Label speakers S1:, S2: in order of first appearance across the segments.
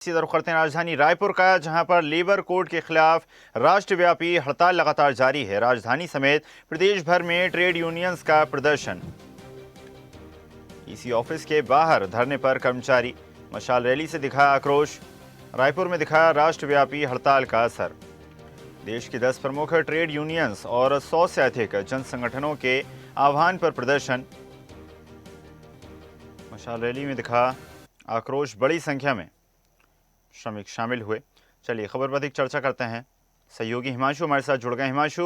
S1: इसी तरफ करते हैं राजधानी रायपुर का, जहां पर लेबर कोड के खिलाफ राष्ट्रव्यापी हड़ताल लगातार जारी है। राजधानी समेत प्रदेश भर में ट्रेड यूनियंस का प्रदर्शन। ईसी ऑफिस के बाहर धरने पर कर्मचारी, मशाल रैली से दिखा आक्रोश। रायपुर में दिखा राष्ट्रव्यापी हड़ताल का असर। देश की 10 प्रमुख ट्रेड यूनियंस और 100 से अधिक जन संगठनों के आह्वान पर प्रदर्शन। मशाल रैली में दिखा आक्रोश, बड़ी संख्या में श्रमिक शामिल हुए। चलिए खबर पर अधिक चर्चा करते हैं। सहयोगी हिमांशु हमारे साथ जुड़ गए। हिमांशु,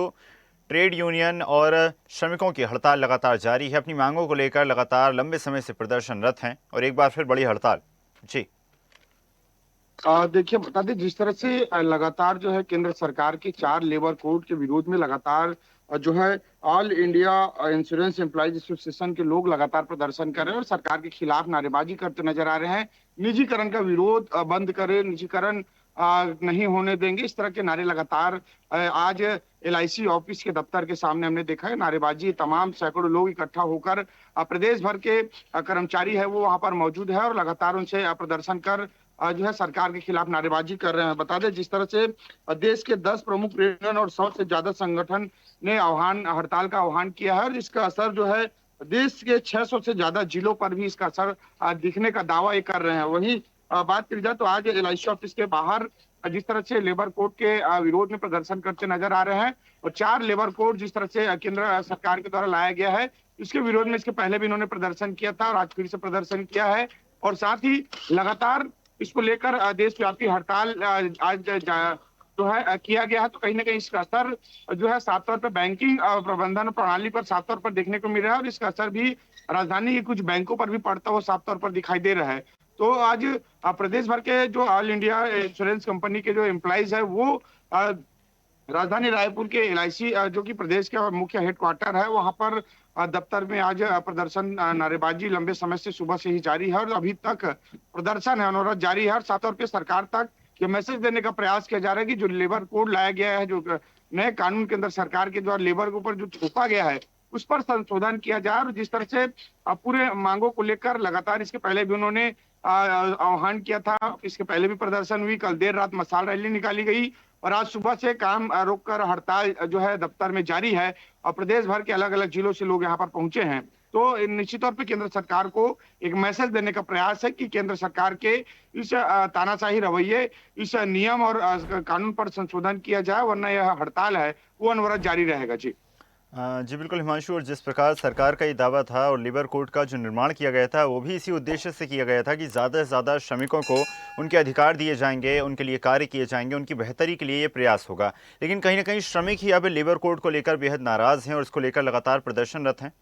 S1: ट्रेड यूनियन और श्रमिकों की हड़ताल लगातार जारी है। अपनी मांगों को लेकर लगातार लंबे समय से प्रदर्शनरत हैं और एक बार फिर बड़ी हड़ताल। जी
S2: देखिए, बता दें जिस तरह से लगातार जो है केंद्र सरकार के 4 लेबर कोड के विरोध में लगातार जो है all India insurance employees association के लोग लगातार प्रदर्शन कर रहे हैं और सरकार के खिलाफ नारेबाजी करते नजर आ रहे हैं। निजीकरण का विरोध बंद करें, निजीकरण नहीं होने देंगे, इस तरह के नारे लगातार आज एलआईसी ऑफिस के दफ्तर के सामने हमने देखा है। नारेबाजी, तमाम सैकड़ों लोग इकट्ठा होकर प्रदेश भर के कर्मचारी है वो वहां पर मौजूद है और लगातार उनसे प्रदर्शन कर जो है सरकार के खिलाफ नारेबाजी कर रहे हैं। बता दें जिस तरह से देश के 10 प्रमुख यूनियन और 100 से ज्यादा संगठन ने हड़ताल का आह्वान किया है और इसका असर जो है देश के 600 से ज्यादा जिलों पर भी इसका असर दिखने का दावा ये कर रहे हैं। वहीं बात की जाए तो आज एलआईसी ऑफिस के बाहर जिस तरह से लेबर कोड के विरोध में प्रदर्शन करते नजर आ रहे हैं और 4 लेबर कोड जिस तरह से केंद्र सरकार के द्वारा लाया गया है, इसके विरोध में इसके पहले भी इन्होंने प्रदर्शन किया था और आज फिर से प्रदर्शन किया है। और साथ ही लगातार इसको लेकर देशव्यापी हड़ताल आज जो है किया गया है। तो कहीं ना कहीं इसका असर जो है साफ तौर पर बैंकिंग प्रबंधन प्रणाली पर साफ तौर पर देखने को मिल रहा है और इसका असर भी राजधानी के कुछ बैंकों पर भी पड़ता हुआ साफ तौर पर दिखाई दे रहा है। तो आज प्रदेश भर के जो ऑल इंडिया इंश्योरेंस कंपनी के जो एम्प्लॉइज है वो राजधानी रायपुर के एलआईसी जो कि प्रदेश का मुख्य हेडक्वार्टर है वहां पर दफ्तर में आज प्रदर्शन नारेबाजी लंबे समय से सुबह से ही जारी है और अभी तक प्रदर्शन है अनवरत जारी है। और साथ तौर पे सरकार तक ये मैसेज देने का प्रयास किया जा रहा है कि जो लेबर कोड लाया गया है, जो नए कानून के अंदर सरकार के द्वारा लेबर के ऊपर जो थोपा गया है उस पर संशोधन किया जाए। और जिस तरह से पूरे मांगों को लेकर लगातार इसके पहले भी उन्होंने आह्वान किया था, इसके पहले भी प्रदर्शन हुई, कल देर रात मशाल रैली निकाली गई और आज सुबह से काम रोककर हड़ताल जो है दफ्तर में जारी है और प्रदेश भर के अलग अलग जिलों से लोग यहाँ पर पहुंचे हैं। तो निश्चित तौर पे केंद्र सरकार को एक मैसेज देने का प्रयास है कि केंद्र सरकार के इस तानाशाही रवैये, इस नियम और कानून पर संशोधन किया जाए, वरना यह हड़ताल है वो अनवरत जारी रहेगा। जी
S1: जी बिल्कुल हिमांशु, और जिस प्रकार सरकार का ये दावा था और लेबर कोड का जो निर्माण किया गया था वो भी इसी उद्देश्य से किया गया था कि ज़्यादा से ज़्यादा श्रमिकों को उनके अधिकार दिए जाएंगे, उनके लिए कार्य किए जाएंगे, उनकी बेहतरी के लिए ये प्रयास होगा। लेकिन कहीं ना कहीं श्रमिक ही अब लेबर कोड को लेकर बेहद नाराज़ हैं और इसको लेकर लगातार प्रदर्शनरत हैं।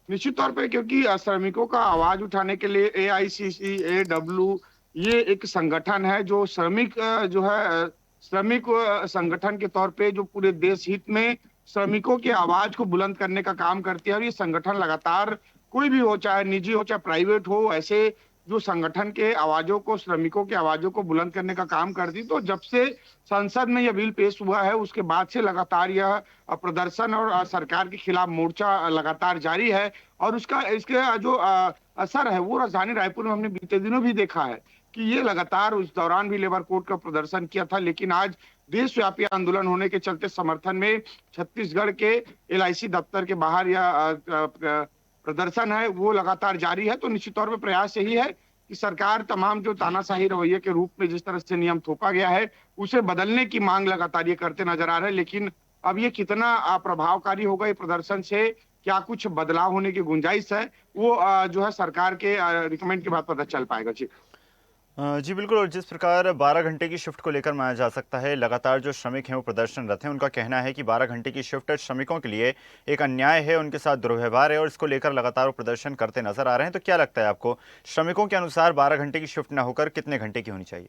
S2: निश्चित तौर पे, क्योंकि श्रमिकों का आवाज उठाने के लिए AICC-AW ये एक संगठन है जो श्रमिक जो है श्रमिक संगठन के तौर पे जो पूरे देश हित में श्रमिकों की आवाज को बुलंद करने का काम करती है। और ये संगठन लगातार कोई भी हो, चाहे निजी हो चाहे प्राइवेट हो, ऐसे जो संगठन के आवाजों को, श्रमिकों की आवाजों को बुलंद करने का काम करती। तो जब से संसद में यह बिल पेश हुआ है उसके बाद से लगातार यह प्रदर्शन और सरकार के खिलाफ मोर्चा लगातार जारी है। और उसका इसके जो असर है वो राजधानी रायपुर में हमने बीते दिनों भी देखा है कि ये लगातार उस दौरान भी लेबर कोड का प्रदर्शन किया था। लेकिन आज देशव्यापी आंदोलन होने के चलते समर्थन में छत्तीसगढ़ के एलआईसी दफ्तर के बाहर यह प्रदर्शन है वो लगातार जारी है। तो निश्चित तौर पर प्रयास यही है कि सरकार तमाम जो तानाशाही रवैये के रूप में जिस तरह से नियम थोपा गया है उसे बदलने की मांग लगातार ये करते नजर आ रहे हैं। लेकिन अब ये कितना प्रभावकारी होगा, ये प्रदर्शन से क्या कुछ बदलाव होने की गुंजाइश है, वो जो है सरकार के रिकमेंड के बाद पता चल पाएगा। जी
S1: जी बिल्कुल, और जिस प्रकार 12 घंटे की शिफ्ट को लेकर माना जा सकता है, लगातार जो श्रमिक हैं वो प्रदर्शनरत हैं। उनका कहना है कि 12 घंटे की शिफ्ट श्रमिकों के लिए एक अन्याय है, उनके साथ दुर्व्यवहार है और इसको लेकर लगातार वो प्रदर्शन करते नजर आ रहे हैं। तो क्या लगता है आपको, श्रमिकों के अनुसार 12 घंटे की शिफ्ट ना होकर कितने घंटे की होनी चाहिए?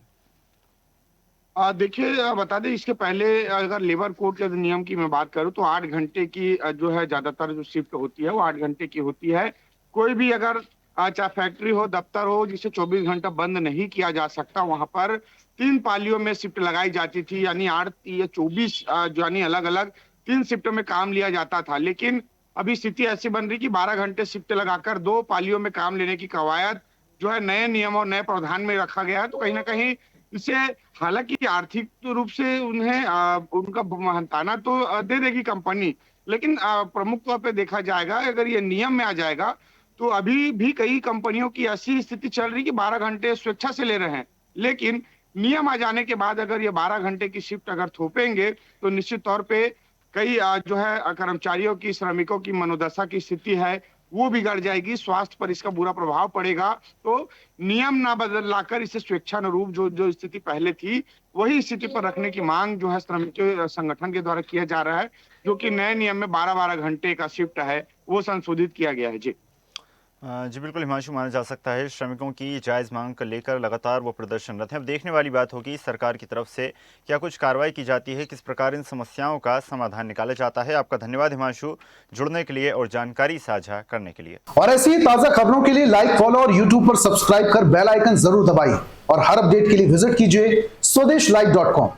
S2: देखिए, बता दें इसके पहले अगर लेबर कोड के नियम की मैं बात करूं तो 8 घंटे की जो है ज्यादातर जो शिफ्ट होती है वो 8 घंटे की होती है। कोई भी अगर चाहे फैक्ट्री हो, दफ्तर हो, जिसे 24 घंटा बंद नहीं किया जा सकता, वहां पर 3 पालियों में शिफ्ट लगाई जाती थी, यानी 8 या 24 यानी अलग अलग 3 शिफ्टों में काम लिया जाता था। लेकिन अभी स्थिति ऐसी बन रही कि 12 घंटे शिफ्ट लगाकर 2 पालियों में काम लेने की कवायद जो है नए नियम और नए प्रावधान में रखा गया है। तो कहीं ना कहीं इससे हालांकि आर्थिक रूप से उन्हें उनका महताना तो दे देगी कंपनी, लेकिन प्रमुख तौर पे देखा जाएगा अगर ये नियम में आ जाएगा तो अभी भी कई कंपनियों की ऐसी स्थिति चल रही कि 12 घंटे स्वेच्छा से ले रहे हैं, लेकिन नियम आ जाने के बाद अगर ये 12 घंटे की शिफ्ट अगर थोपेंगे तो निश्चित तौर पे कई जो है कर्मचारियों की, श्रमिकों की मनोदशा की स्थिति है वो बिगड़ जाएगी, स्वास्थ्य पर इसका बुरा प्रभाव पड़ेगा। तो नियम ना बदल लाकर इसे स्वेच्छानुरूप जो जो स्थिति पहले थी वही स्थिति पर रखने की मांग जो है श्रमिक संगठन के द्वारा किया जा रहा है, जो कि नए नियम में 12-12 घंटे का शिफ्ट है वो संशोधित किया गया है। जी
S1: जी बिल्कुल हिमांशु, माना जा सकता है श्रमिकों की जायज़ मांग को लेकर लगातार वो प्रदर्शनरत हैं। अब देखने वाली बात होगी सरकार की तरफ से क्या कुछ कार्रवाई की जाती है, किस प्रकार इन समस्याओं का समाधान निकाला जाता है। आपका धन्यवाद हिमांशु, जुड़ने के लिए और जानकारी साझा करने के लिए।
S3: और ऐसी ही ताज़ा खबरों के लिए लाइक, फॉलो और यूट्यूब पर सब्सक्राइब कर बेल आइकन जरूर दबाइए और हर अपडेट के लिए विजिट कीजिए स्वदेशलाइव.com।